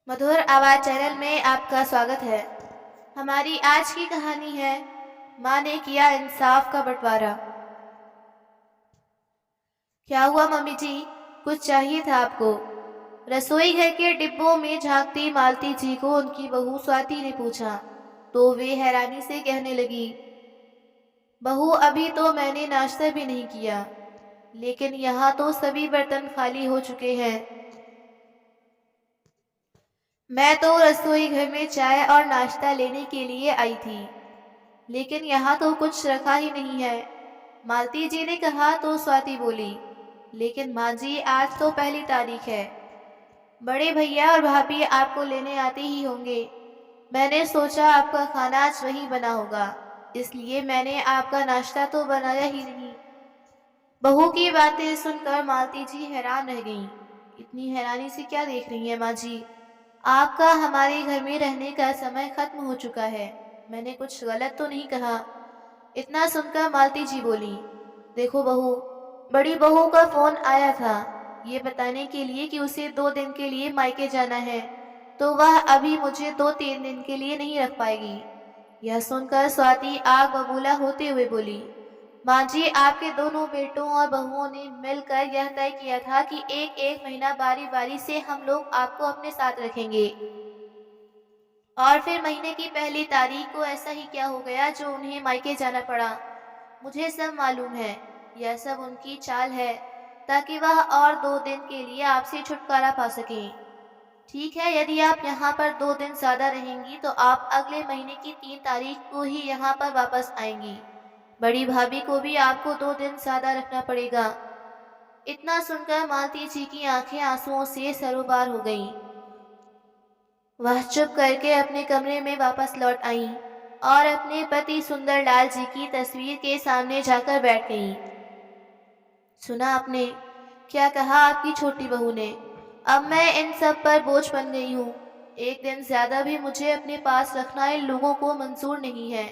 मधुर आवाज़ चैनल में आपका स्वागत है। हमारी आज की कहानी है माँ ने किया इंसाफ का बंटवारा। क्या हुआ मम्मी जी, कुछ चाहिए था आपको? रसोई घर के डिब्बों में झांकती मालती जी को उनकी बहू स्वाति ने पूछा तो वे हैरानी से कहने लगी, बहू अभी तो मैंने नाश्ता भी नहीं किया, लेकिन यहाँ तो सभी बर्तन खाली हो चुके हैं। मैं तो रसोई घर में चाय और नाश्ता लेने के लिए आई थी, लेकिन यहाँ तो कुछ रखा ही नहीं है। मालती जी ने कहा तो स्वाति बोली, लेकिन माँ जी आज तो पहली तारीख है। बड़े भैया और भाभी आपको लेने आते ही होंगे। मैंने सोचा आपका खाना आज वहीं बना होगा, इसलिए मैंने आपका नाश्ता तो बनाया ही नहीं। बहू की बातें सुनकर मालती जी हैरान रह गईं। इतनी हैरानी से क्या देख रही हैं माँ जी? आपका हमारे घर में रहने का समय खत्म हो चुका है। मैंने कुछ गलत तो नहीं कहा? इतना सुनकर मालती जी बोली, देखो बहू, बड़ी बहू का फोन आया था ये बताने के लिए कि उसे 2 दिन के लिए मायके जाना है, तो वह अभी मुझे 2-3 दिन के लिए नहीं रख पाएगी। यह सुनकर स्वाति आग बबूला होते हुए बोली, माँ जी आपके दोनों बेटों और बहुओं ने मिलकर यह तय किया था कि एक एक महीना बारी बारी से हम लोग आपको अपने साथ रखेंगे, और फिर महीने की पहली तारीख को ऐसा ही क्या हो गया जो उन्हें मायके जाना पड़ा। मुझे सब मालूम है। यह सब उनकी चाल है ताकि वह और 2 दिन के लिए आपसे छुटकारा पा सकें। ठीक है, यदि आप यहाँ पर 2 दिन ज्यादा रहेंगी तो आप अगले महीने की 3 तारीख को ही यहाँ पर वापस आएंगी। बड़ी भाभी को भी आपको 2 दिन ज्यादा रखना पड़ेगा। इतना सुनकर मालती जी की आंखें आंसुओं से सरोबार हो गईं। वह चुप करके अपने कमरे में वापस लौट आईं और अपने पति सुंदरलाल जी की तस्वीर के सामने जाकर बैठ गईं। सुना आपने क्या कहा आपकी छोटी बहू ने? अब मैं इन सब पर बोझ बन गई हूँ। एक दिन ज्यादा भी मुझे अपने पास रखना इन लोगों को मंजूर नहीं है।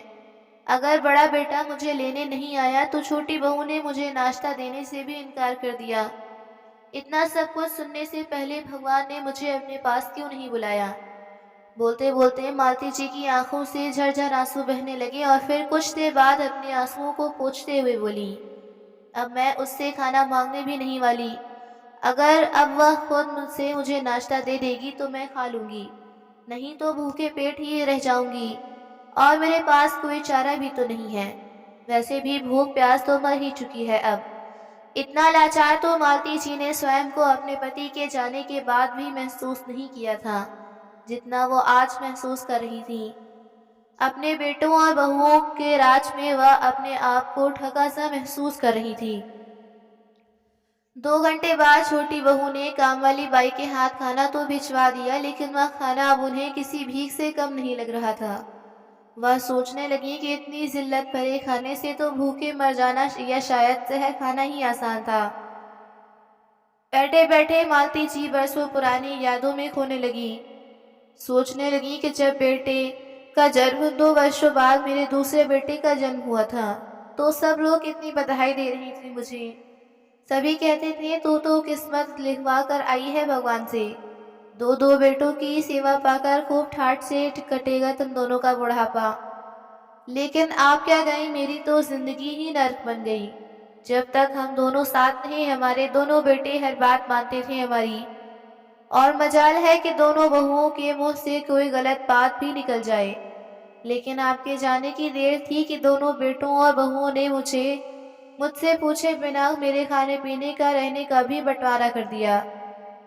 अगर बड़ा बेटा मुझे लेने नहीं आया तो छोटी बहू ने मुझे नाश्ता देने से भी इनकार कर दिया। इतना सब कुछ सुनने से पहले भगवान ने मुझे अपने पास क्यों नहीं बुलाया? बोलते बोलते मालती जी की आंखों से झरझर आंसू बहने लगे और फिर कुछ देर बाद अपने आंसुओं को पोंछते हुए बोली, अब मैं उससे खाना मांगने भी नहीं वाली। अगर अब वह खुद मुझसे मुझे नाश्ता दे देगी तो मैं खा लूंगी, नहीं तो भूखे पेट ही रह जाऊंगी, और मेरे पास कोई चारा भी तो नहीं है। वैसे भी भूख प्यास तो मर ही चुकी है अब। इतना लाचार तो मालती जी ने स्वयं को अपने पति के जाने के बाद भी महसूस नहीं किया था, जितना वो आज महसूस कर रही थी। अपने बेटों और बहुओं के राज में वह अपने आप को ठगा सा महसूस कर रही थी। 2 घंटे बाद छोटी बहू ने काम वाली बाई के हाथ खाना तो भिजवा दिया, लेकिन वह खाना अब उन्हें किसी भीख से कम नहीं लग रहा था। वह सोचने लगी कि इतनी जिल्लत भरे खाने से तो भूखे मर जाना या शायद जहर खाना ही आसान था। बैठे बैठे मालती जी बरसों पुरानी यादों में खोने लगी। सोचने लगी कि जब बेटे का जन्म 2 वर्षों बाद मेरे दूसरे बेटे का जन्म हुआ था तो सब लोग कितनी बधाई दे रही थी मुझे। सभी कहते थे तू तो किस्मत लिखवा कर आई है भगवान से। दो दो बेटों की सेवा पाकर खूब ठाठ से कटेगा तुम दोनों का बुढ़ापा। लेकिन आप क्या गई, मेरी तो जिंदगी ही नर्क बन गई। जब तक हम दोनों साथ नहीं हमारे दोनों बेटे हर बात मानते थे हमारी, और मजाल है कि दोनों बहुओं के मुंह से कोई गलत बात भी निकल जाए। लेकिन आपके जाने की देर थी कि दोनों बेटों और बहुओं ने मुझसे पूछे बिना मेरे खाने पीने का रहने का भी बंटवारा कर दिया।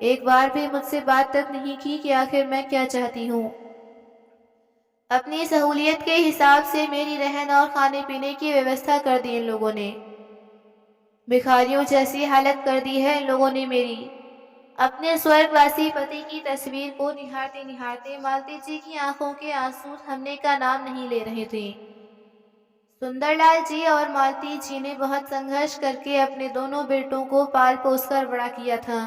एक बार भी मुझसे बात तक नहीं की कि आखिर मैं क्या चाहती हूँ। अपनी सहूलियत के हिसाब से मेरी रहन और खाने पीने की व्यवस्था कर दी इन लोगों ने। भिखारियों जैसी हालत कर दी है इन लोगों ने मेरी। अपने स्वर्गवासी पति की तस्वीर को निहारते निहारते मालती जी की आंखों के आंसू थमने का नाम नहीं ले रहे थे। सुंदरलाल जी और मालती जी ने बहुत संघर्ष करके अपने दोनों बेटों को पाल पोस कर बड़ा किया था।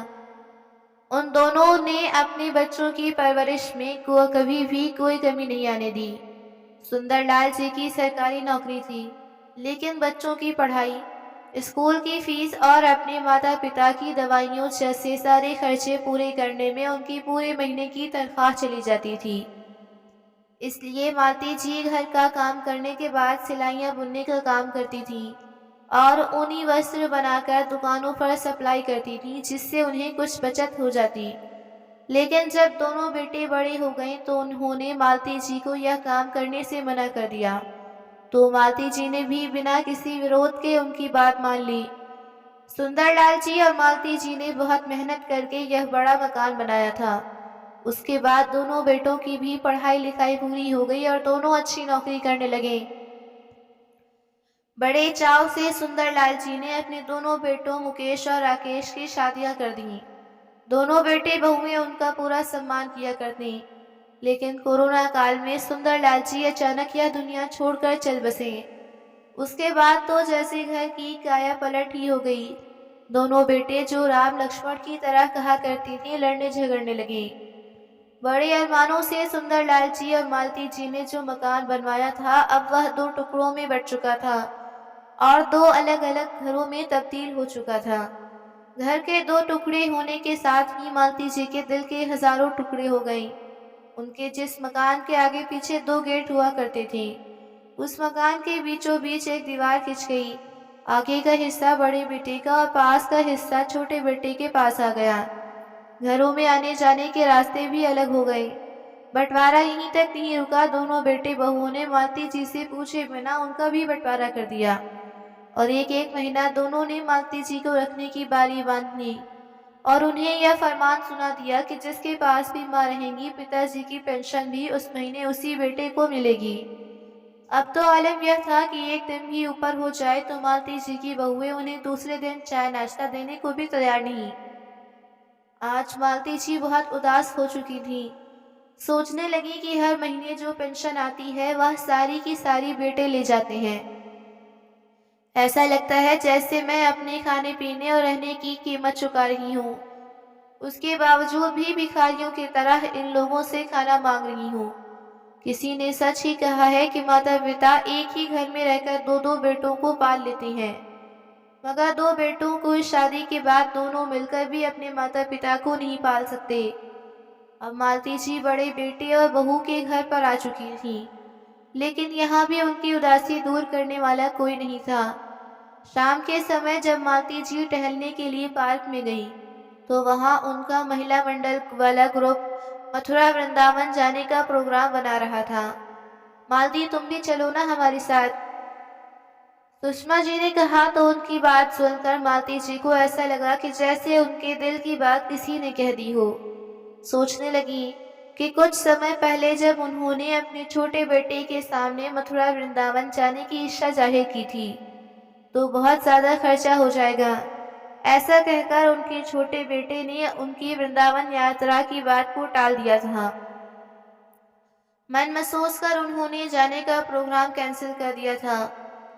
उन दोनों ने अपने बच्चों की परवरिश में कभी भी कोई कमी नहीं आने दी। सुंदरलाल जी की सरकारी नौकरी थी, लेकिन बच्चों की पढ़ाई, स्कूल की फीस और अपने माता पिता की दवाइयों जैसे सारे खर्चे पूरे करने में उनकी पूरे महीने की तनख्वाह चली जाती थी। इसलिए मालती जी घर का काम करने के बाद सिलाइयाँ बुनने का काम करती थी और ऊनी वस्त्र बनाकर दुकानों पर सप्लाई करती थी, जिससे उन्हें कुछ बचत हो जाती। लेकिन जब दोनों बेटे बड़े हो गए तो उन्होंने मालती जी को यह काम करने से मना कर दिया। तो मालती जी ने भी बिना किसी विरोध के उनकी बात मान ली। सुंदरलाल जी और मालती जी ने बहुत मेहनत करके यह बड़ा मकान बनाया था। उसके बाद दोनों बेटों की भी पढ़ाई लिखाई पूरी हो गई और दोनों अच्छी नौकरी करने लगे। बड़े चाव से सुंदरलाल जी ने अपने दोनों बेटों मुकेश और राकेश की शादियां कर दी। दोनों बेटे बहुएं उनका पूरा सम्मान किया करते। लेकिन कोरोना काल में सुंदरलाल जी अचानक यह दुनिया छोड़कर चल बसे। उसके बाद तो जैसे घर की काया पलट ही हो गई। दोनों बेटे जो राम लक्ष्मण की तरह कहा करते थे लड़ने झगड़ने लगे। बड़े अरमानों से सुंदरलाल जी और मालती जी ने जो मकान बनवाया था अब वह दो टुकड़ों में बट चुका था और दो अलग अलग घरों में तब्दील हो चुका था। घर के दो टुकड़े होने के साथ ही मालती जी के दिल के हजारों टुकड़े हो गए। उनके जिस मकान के आगे पीछे दो गेट हुआ करते थे, उस मकान के बीचों बीच एक दीवार खिंच गई। आगे का हिस्सा बड़े बेटे का और पास का हिस्सा छोटे बेटे के पास आ गया। घरों में आने जाने के रास्ते भी अलग हो गए। बंटवारा यहीं तक नहीं रुका, दोनों बेटे बहुओं ने मालती जी से पूछे बिना उनका भी बंटवारा कर दिया और एक एक महीना दोनों ने मालती जी को रखने की बारी बांध ली और उन्हें यह फरमान सुना दिया कि जिसके पास भी माँ रहेंगी पिताजी की पेंशन भी उस महीने उसी बेटे को मिलेगी। अब तो आलम यह था कि एक दिन भी ऊपर हो जाए तो मालती जी की बहुएं उन्हें दूसरे दिन चाय नाश्ता देने को भी तैयार नहीं। आज मालती जी बहुत उदास हो चुकी थी। सोचने लगी कि हर महीने जो पेंशन आती है वह सारी की सारी बेटे ले जाते हैं। ऐसा लगता है जैसे मैं अपने खाने पीने और रहने की कीमत चुका रही हूँ। उसके बावजूद भी भिखारियों की तरह इन लोगों से खाना मांग रही हूँ। किसी ने सच ही कहा है कि माता पिता एक ही घर में रहकर दो दो बेटों को पाल लेते हैं, मगर दो बेटों को शादी के बाद दोनों मिलकर भी अपने माता पिता को नहीं पाल सकते। अब मालती जी बड़े बेटे और बहू के घर पर आ चुकी थी, लेकिन यहाँ भी उनकी उदासी दूर करने वाला कोई नहीं था। शाम के समय जब मालती जी टहलने के लिए पार्क में गई तो वहाँ उनका महिला मंडल वाला ग्रुप मथुरा वृंदावन जाने का प्रोग्राम बना रहा था। मालती तुम भी चलो ना हमारे साथ, सुषमा जी ने कहा। तो उनकी बात सुनकर मालती जी को ऐसा लगा कि जैसे उनके दिल की बात किसी ने कह दी हो। सोचने लगी कि कुछ समय पहले जब उन्होंने अपने छोटे बेटे के सामने मथुरा वृंदावन जाने की इच्छा जाहिर की थी तो बहुत ज्यादा खर्चा हो जाएगा, ऐसा कहकर उनके छोटे बेटे ने उनकी वृंदावन यात्रा की बात को टाल दिया था। मन महसूस कर उन्होंने जाने का प्रोग्राम कैंसिल कर दिया था।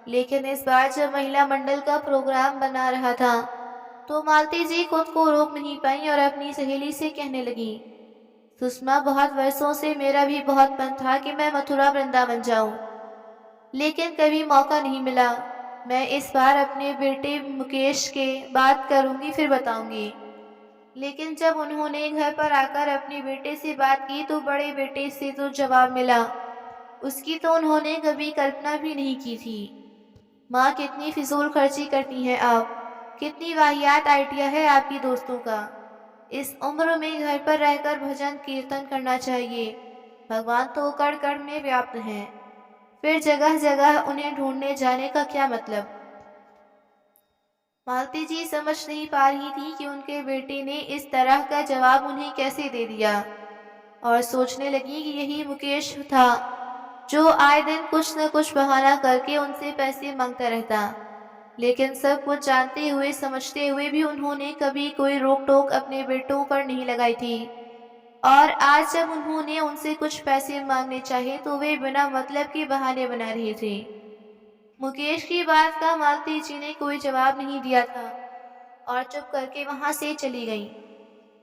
लेकिन इस बार जब महिला मंडल का प्रोग्राम बना रहा था तो मालती जी खुद को रोक नहीं पाई और अपनी सहेली से कहने लगी, सुषमा बहुत वर्षों से मेरा भी बहुत मन था कि मैं मथुरा वृंदावन जाऊं, लेकिन कभी मौका नहीं मिला। मैं इस बार अपने बेटे मुकेश के बात करूंगी फिर बताऊंगी। लेकिन जब उन्होंने घर पर आकर अपने बेटे से बात की तो बड़े बेटे से जो जवाब मिला उसकी तो उन्होंने कभी कल्पना भी नहीं की थी। माँ कितनी फिजूल खर्ची करती हैं आप, कितनी वाहियात आइडिया है आपकी दोस्तों का। इस उम्र में घर पर रहकर भजन कीर्तन करना चाहिए, भगवान तो कण कण में व्याप्त हैं, फिर जगह जगह उन्हें ढूंढने जाने का क्या मतलब। मालती जी समझ नहीं पा रही थी कि उनके बेटे ने इस तरह का जवाब उन्हें कैसे दे दिया और सोचने लगी कि यही मुकेश था जो आए दिन कुछ न कुछ बहाना करके उनसे पैसे मांगता रहता। लेकिन सब कुछ जानते हुए समझते हुए भी उन्होंने कभी कोई रोक टोक अपने बेटों पर नहीं लगाई थी और आज जब उन्होंने उनसे कुछ पैसे मांगने चाहे तो वे बिना मतलब के बहाने बना रहे थे। मुकेश की बात का मालती जी ने कोई जवाब नहीं दिया था और चुप करके वहां से चली गई।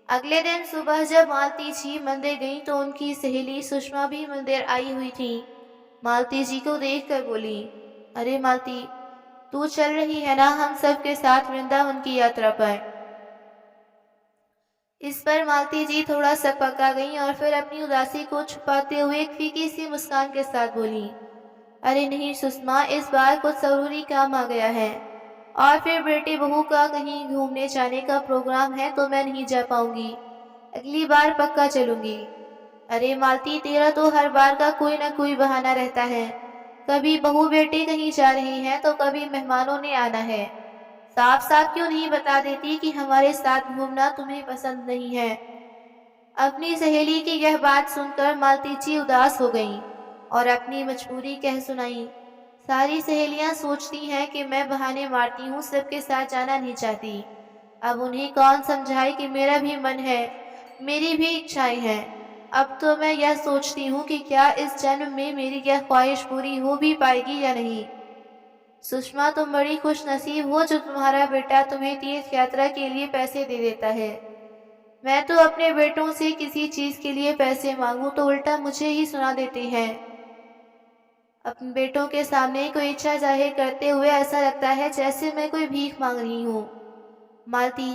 अगले दिन सुबह जब मालती जी मंदिर गई तो उनकी सहेली सुषमा भी मंदिर आई हुई थी। मालती जी को देखकर बोली, अरे मालती, तू चल रही है ना हम सब के साथ वृंदावन की यात्रा पर। इस पर मालती जी थोड़ा सकपका गईं और फिर अपनी उदासी को छुपाते हुए एक फीकी सी मुस्कान के साथ बोली, अरे नहीं सुषमा, इस बार कुछ जरूरी काम आ गया है और फिर बेटे बहू का कहीं घूमने जाने का प्रोग्राम है तो मैं नहीं जा पाऊंगी। अगली बार पक्का चलूंगी। अरे मालती, तेरा तो हर बार का कोई ना कोई बहाना रहता है। कभी बहू बेटे कहीं जा रही हैं तो कभी मेहमानों ने आना है। साफ साफ क्यों नहीं बता देती कि हमारे साथ घूमना तुम्हें पसंद नहीं है। अपनी सहेली की यह बात सुनकर मालती जी उदास हो गईं और अपनी मजबूरी कह सुनाई। सारी सहेलियां सोचती हैं कि मैं बहाने मारती हूँ, सबके साथ जाना नहीं चाहती। अब उन्हें कौन समझाए कि मेरा भी मन है, मेरी भी इच्छाएं हैं। अब तो मैं यह सोचती हूँ कि क्या इस जन्म में मेरी यह ख्वाहिश पूरी हो भी पाएगी या नहीं। सुषमा, तुम बड़ी खुश नसीब हो जो तुम्हारा बेटा तुम्हें तीर्थ यात्रा के लिए पैसे दे देता है। मैं तो अपने बेटों से किसी चीज के लिए पैसे मांगू तो उल्टा मुझे ही सुना देते हैं। अपने बेटों के सामने कोई इच्छा जाहिर करते हुए ऐसा लगता है जैसे मैं कोई भीख मांग रही हूँ। मालती,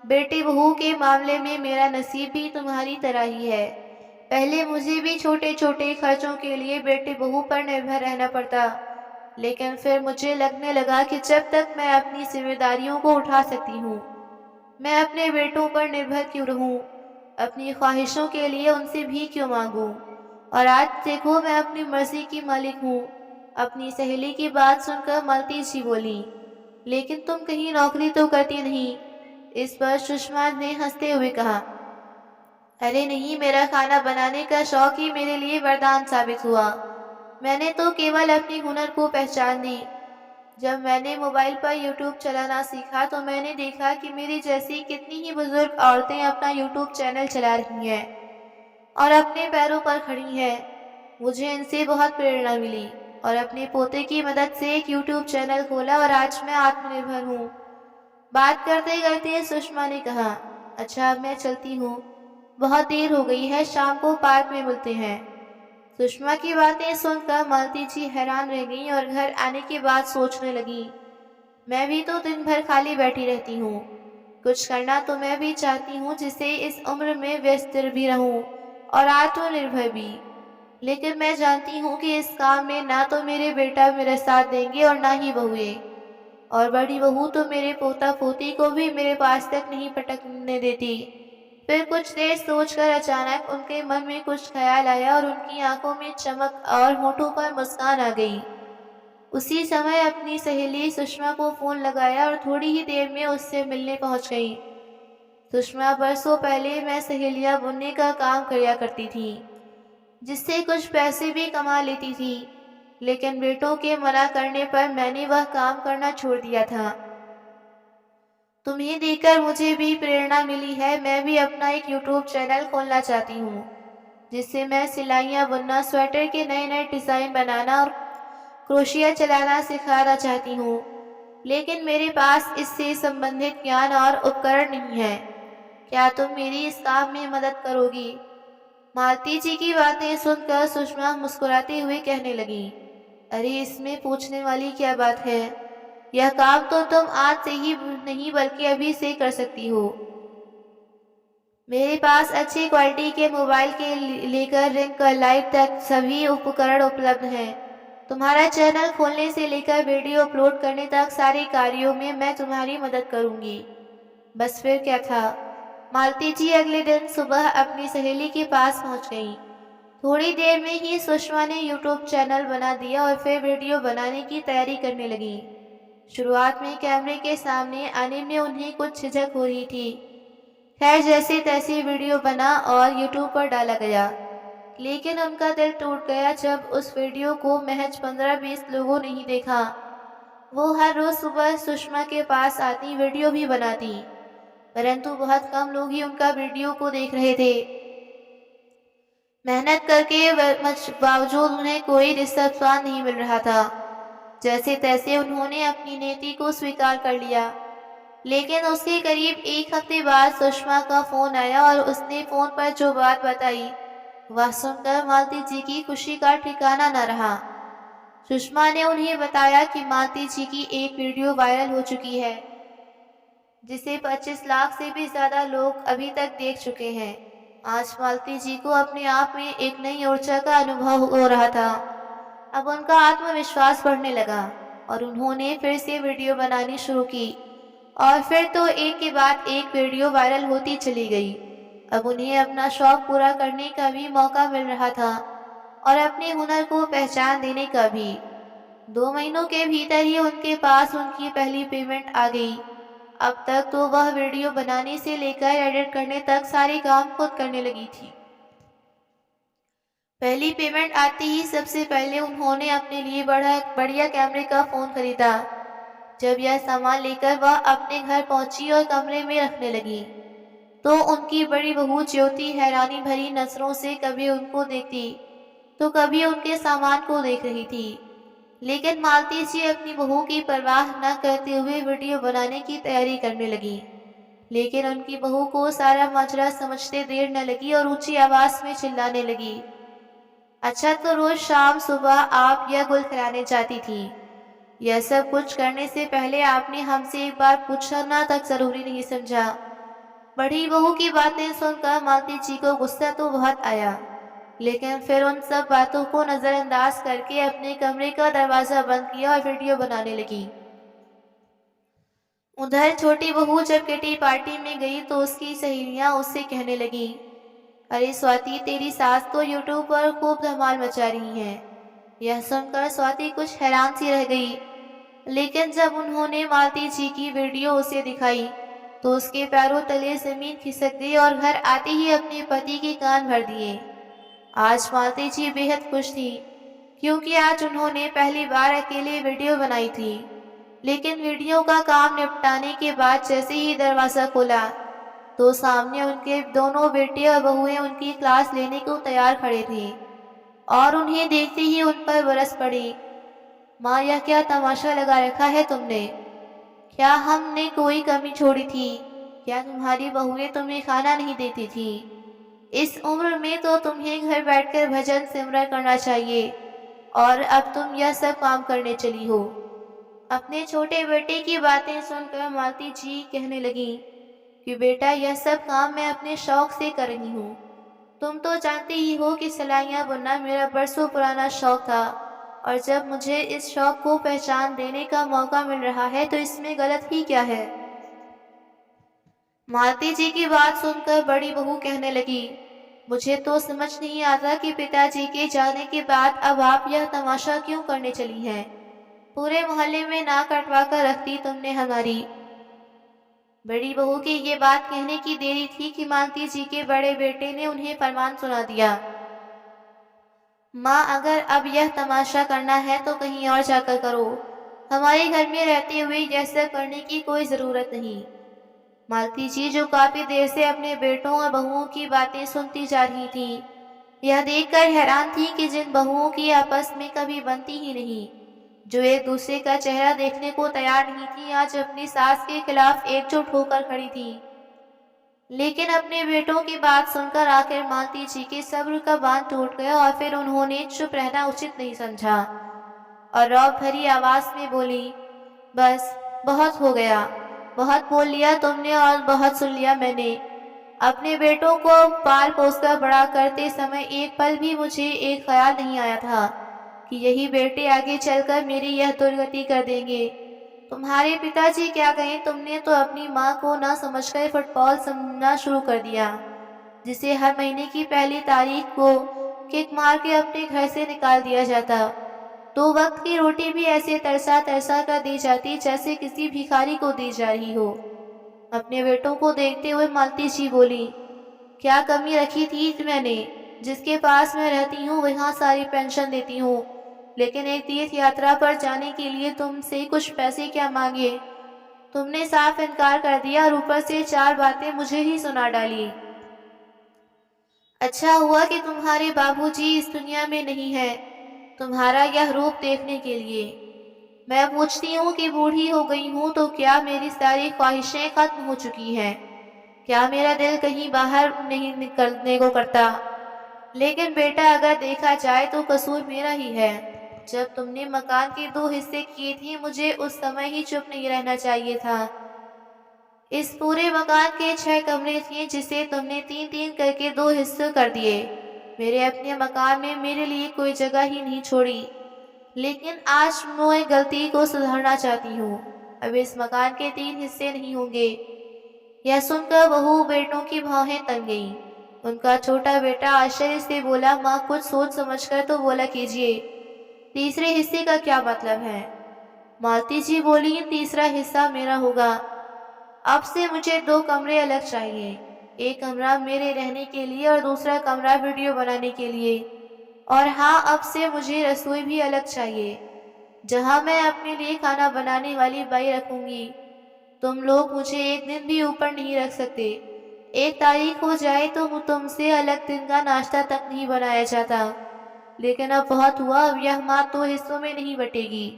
बेटी बहू के मामले में मेरा नसीब भी तुम्हारी तरह ही है। पहले मुझे भी छोटे छोटे खर्चों के लिए बेटे बहू पर निर्भर रहना पड़ता, लेकिन फिर मुझे लगने लगा कि जब तक मैं अपनी जिम्मेदारियों को उठा सकती हूँ, मैं अपने बेटों पर निर्भर क्यों रहूं, अपनी ख्वाहिशों के लिए उनसे भी क्यों मांगूं। और आज देखो मैं अपनी मर्जी की मालिक हूँ। अपनी सहेली की बात सुनकर मालती जी बोली, लेकिन तुम कहीं नौकरी तो करती नहीं। इस पर सुषमा ने हंसते हुए कहा, अरे नहीं, मेरा खाना बनाने का शौक ही मेरे लिए वरदान साबित हुआ। मैंने तो केवल अपनी हुनर को पहचान दी। जब मैंने मोबाइल पर YouTube चलाना सीखा तो मैंने देखा कि मेरी जैसी कितनी ही बुजुर्ग औरतें अपना YouTube चैनल चला रही हैं और अपने पैरों पर खड़ी हैं। मुझे इनसे बहुत प्रेरणा मिली और अपने पोते की मदद से एक YouTube चैनल खोला और आज मैं आत्मनिर्भर हूँ। बात करते करते सुषमा ने कहा, अच्छा अब मैं चलती हूँ, बहुत देर हो गई है, शाम को पार्क में मिलते हैं। सुषमा की बातें सुनकर मालती जी हैरान रह गईं और घर आने के बाद सोचने लगी, मैं भी तो दिन भर खाली बैठी रहती हूँ। कुछ करना तो मैं भी चाहती हूँ जिससे इस उम्र में व्यस्त भी रहूँ और आत्मनिर्भर भी। लेकिन मैं जानती हूँ कि इस काम में ना तो मेरे बेटा मेरा साथ देंगे और ना ही बहुएं। और बड़ी बहू तो मेरे पोता पोती को भी मेरे पास तक नहीं पटकने देती। फिर कुछ देर सोचकर अचानक उनके मन में कुछ ख्याल आया और उनकी आंखों में चमक और होठों पर मुस्कान आ गई। उसी समय अपनी सहेली सुषमा को फोन लगाया और थोड़ी ही देर में उससे मिलने पहुंच गई। सुषमा, बरसों पहले मैं सहेलियां बुनने का काम किया करती थी, जिससे कुछ पैसे भी कमा लेती थी, लेकिन बेटों के मना करने पर मैंने वह काम करना छोड़ दिया था। तुम्हें देखकर मुझे भी प्रेरणा मिली है। मैं भी अपना एक YouTube चैनल खोलना चाहती हूँ, जिससे मैं सिलाइयाँ बुनना, स्वेटर के नए नए डिज़ाइन बनाना और क्रोशिया चलाना सिखाना चाहती हूँ, लेकिन मेरे पास इससे संबंधित ज्ञान और उपकरण नहीं है। क्या तुम मेरी इस काम में मदद करोगी? मालती जी की बातें सुनकर सुषमा मुस्कुराते हुए कहने लगी, अरे इसमें पूछने वाली क्या बात है। यह काम तो तुम आज से ही नहीं बल्कि अभी से कर सकती हो। मेरे पास अच्छी क्वालिटी के मोबाइल के लेकर रिंग कर लाइट तक सभी उपकरण उपलब्ध हैं। तुम्हारा चैनल खोलने से लेकर वीडियो अपलोड करने तक सारे कार्यों में मैं तुम्हारी मदद करूंगी। बस फिर क्या था। मालती जी अगले दिन सुबह अपनी सहेली के पास पहुंच गईं। थोड़ी देर में ही सुषमा ने YouTube चैनल बना दिया और फिर वीडियो बनाने की तैयारी करने लगी। शुरुआत में कैमरे के सामने आने में उन्हें कुछ झिझक हो रही थी। खैर जैसे तैसे वीडियो बना और YouTube पर डाला गया, लेकिन उनका दिल टूट गया जब उस वीडियो को महज 15-20 लोगों ने ही देखा। वो हर रोज सुबह सुषमा के पास आती, वीडियो भी बनाती, परंतु बहुत कम लोग ही उनका वीडियो को देख रहे थे। मेहनत करके बावजूद उन्हें कोई रिस्पॉन्स नहीं मिल रहा था। जैसे तैसे उन्होंने अपनी नीति को स्वीकार कर लिया, लेकिन उसके करीब एक हफ्ते बाद सुषमा का फोन आया और उसने फोन पर जो बात बताई वह सुनकर मालती जी की खुशी का ठिकाना न रहा। सुषमा ने उन्हें बताया कि मालती जी की एक वीडियो वायरल हो चुकी है, जिसे 25 लाख से भी ज़्यादा लोग अभी तक देख चुके हैं। आज मालती जी को अपने आप में एक नई ऊर्जा का अनुभव हो रहा था। अब उनका आत्मविश्वास बढ़ने लगा और उन्होंने फिर से वीडियो बनानी शुरू की और फिर तो एक के बाद एक वीडियो वायरल होती चली गई। अब उन्हें अपना शौक पूरा करने का भी मौका मिल रहा था और अपने हुनर को पहचान देने का भी। 2 महीनों के भीतर ही उनके पास उनकी पहली पेमेंट आ गई। अब तक तो वह वीडियो बनाने से लेकर एडिट करने तक सारे काम खुद करने लगी थी। पहली पेमेंट आते ही सबसे पहले उन्होंने अपने लिए बढ़िया कैमरे का फ़ोन खरीदा। जब यह सामान लेकर वह अपने घर पहुंची और कमरे में रखने लगी, तो उनकी बड़ी बहू ज्योति हैरानी भरी नजरों से कभी उनको देखती तो कभी उनके सामान को देख रही थी। लेकिन मालती जी अपनी बहू की परवाह न करते हुए वीडियो बनाने की तैयारी करने लगी। लेकिन उनकी बहू को सारा माजरा समझते देर न लगी और ऊंची आवाज में चिल्लाने लगी, अच्छा तो रोज शाम सुबह आप यह गुल खिलाने जाती थी। यह सब कुछ करने से पहले आपने हमसे एक बार पूछना तक जरूरी नहीं समझा। बड़ी बहू की बातें सुनकर मालती जी को गुस्सा तो बहुत आया, लेकिन फिर उन सब बातों को नजरअंदाज करके अपने कमरे का दरवाजा बंद किया और वीडियो बनाने लगी। उधर छोटी बहू जब किटी पार्टी में गई तो उसकी सहेलियां उससे कहने लगी, अरे स्वाति, तेरी सास तो यूट्यूब पर खूब धमाल मचा रही है। यह सुनकर स्वाति कुछ हैरान सी रह गई, लेकिन जब उन्होंने मालती जी की वीडियो उसे दिखाई तो उसके पैरों तले जमीन खिसक गई और घर आते ही अपने पति के कान भर दिए। आज मालती जी बेहद खुश थी, क्योंकि आज उन्होंने पहली बार अकेले वीडियो बनाई थी। लेकिन वीडियो का काम निपटाने के बाद जैसे ही दरवाज़ा खोला तो सामने उनके दोनों बेटे और बहुएं उनकी क्लास लेने को तैयार खड़े थे और उन्हें देखते ही उन पर बरस पड़ी। माँ, यह क्या तमाशा लगा रखा है तुमने? क्या हमने कोई कमी छोड़ी थी? क्या तुम्हारी बहुएं तुम्हें खाना नहीं देती थी? इस उम्र में तो तुम्हें घर बैठकर भजन सिमरन करना चाहिए और अब तुम यह सब काम करने चली हो। अपने छोटे बेटे की बातें सुनकर मालती जी कहने लगी कि बेटा, यह सब काम मैं अपने शौक से कर रही हूँ। तुम तो जानती ही हो कि सिलाइयाँ बुनना मेरा बरसों पुराना शौक था और जब मुझे इस शौक को पहचान देने का मौका मिल रहा है तो इसमें गलत ही क्या है। मालती जी की बात सुनकर बड़ी बहू कहने लगी, मुझे तो समझ नहीं आता कि पिताजी के जाने के बाद अब आप यह तमाशा क्यों करने चली हैं। पूरे मोहल्ले में नाक कटवा कर रखती तुमने हमारी। बड़ी बहू की ये बात कहने की देरी थी कि मालती जी के बड़े बेटे ने उन्हें फरमान सुना दिया, माँ, अगर अब यह तमाशा करना है तो कहीं और जाकर करो। हमारे घर में रहते हुए यह सब करने की कोई ज़रूरत नहीं। मालती जी, जो काफ़ी देर से अपने बेटों और बहुओं की बातें सुनती जा रही थी, यह देखकर हैरान थी कि जिन बहुओं की आपस में कभी बनती ही नहीं, जो एक दूसरे का चेहरा देखने को तैयार नहीं थी, आज अपनी सास के खिलाफ एकजुट होकर खड़ी थी। लेकिन अपने बेटों की बात सुनकर आखिर मालती जी के सब्र का बांध टूट गया और फिर उन्होंने चुप रहना उचित नहीं समझा और रौब भरी आवाज में बोली, बस बहुत हो गया, बहुत बोल लिया तुमने और बहुत सुन लिया मैंने। अपने बेटों को पाल पोसकर बड़ा करते समय एक पल भी मुझे एक ख्याल नहीं आया था कि यही बेटे आगे चलकर मेरी यह दुर्गति कर देंगे। तुम्हारे पिताजी क्या कहें, तुमने तो अपनी माँ को ना समझकर फुटबॉल समझना शुरू कर दिया, जिसे हर महीने की पहली तारीख को किक मार के अपने घर से निकाल दिया जाता। तो वक्त की रोटी भी ऐसे तरसा तरसा कर दी जाती जैसे किसी भिखारी को दी जा रही हो। अपने बेटों को देखते हुए मालती जी बोली, क्या कमी रखी थी मैंने? जिसके पास मैं रहती हूँ वहाँ सारी पेंशन देती हूँ, लेकिन एक तीर्थ यात्रा पर जाने के लिए तुमसे कुछ पैसे क्या मांगे? तुमने साफ इनकार कर दिया और ऊपर से 4 बातें मुझे ही सुना डाली। अच्छा हुआ कि तुम्हारे बाबूजी इस दुनिया में नहीं है तुम्हारा यह रूप देखने के लिए। मैं पूछती हूँ कि बूढ़ी हो गई हूँ तो क्या मेरी सारी ख्वाहिशें खत्म हो चुकी हैं? क्या मेरा दिल कहीं बाहर नहीं निकलने को करता? लेकिन बेटा, अगर देखा जाए तो कसूर मेरा ही है। जब तुमने मकान के 2 हिस्से किए थे, मुझे उस समय ही चुप नहीं रहना चाहिए था। इस पूरे मकान के 6 कमरे थे, जिसे तुमने 3-3 करके 2 हिस्से कर दिए। मेरे अपने मकान में मेरे लिए कोई जगह ही नहीं छोड़ी। लेकिन आज मैं गलती को सुधारना चाहती हूँ। अब इस मकान के 3 हिस्से नहीं होंगे। यह सुनकर बहू बेटों की भौहें तन गईं। उनका छोटा बेटा आश्चर्य से बोला, माँ कुछ सोच समझकर तो बोला कीजिए, तीसरे हिस्से का क्या मतलब है? मालती जी बोली, तीसरा हिस्सा मेरा होगा। अब से मुझे 2 कमरे अलग चाहिए। एक कमरा मेरे रहने के लिए और दूसरा कमरा वीडियो बनाने के लिए। और हाँ, अब से मुझे रसोई भी अलग चाहिए, जहाँ मैं अपने लिए खाना बनाने वाली बाई रखूंगी। तुम लोग मुझे एक दिन भी ऊपर नहीं रख सकते। एक तारीख हो जाए तो तुमसे अलग दिन का नाश्ता तक नहीं बनाया जाता। लेकिन अब बहुत हुआ, अब यह माँ 2 हिस्सों में नहीं बटेगी।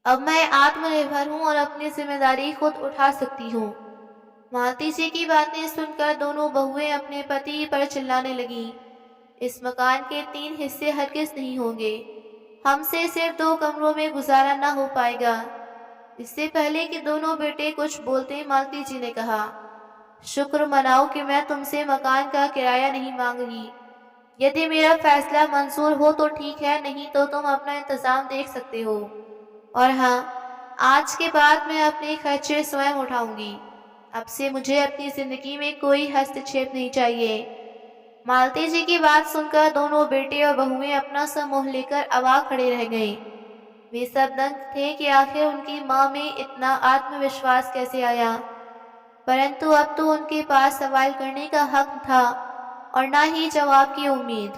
अब मैं आत्मनिर्भर हूँ और अपनी जिम्मेदारी खुद उठा सकती हूँ। मालती जी की बातें सुनकर दोनों बहुएं अपने पति पर चिल्लाने लगीं। इस मकान के 3 हिस्से हरगिज नहीं होंगे। हमसे सिर्फ 2 कमरों में गुजारा न हो पाएगा। इससे पहले कि दोनों बेटे कुछ बोलते, मालती जी ने कहा, शुक्र मनाओ कि मैं तुमसे मकान का किराया नहीं मांग रही। यदि मेरा फैसला मंजूर हो तो ठीक है, नहीं तो तुम अपना इंतजाम देख सकते हो। और हाँ, आज के बाद मैं अपने खर्चे स्वयं उठाऊंगी। अब से मुझे अपनी जिंदगी में कोई हस्तक्षेप नहीं चाहिए। मालती जी की बात सुनकर दोनों बेटे और बहुएं अपना समूह लेकर अवाक खड़े रह गए। वे सब दंग थे कि आखिर उनकी माँ में इतना आत्मविश्वास कैसे आया। परंतु अब तो उनके पास सवाल करने का हक था और न ही जवाब की उम्मीद।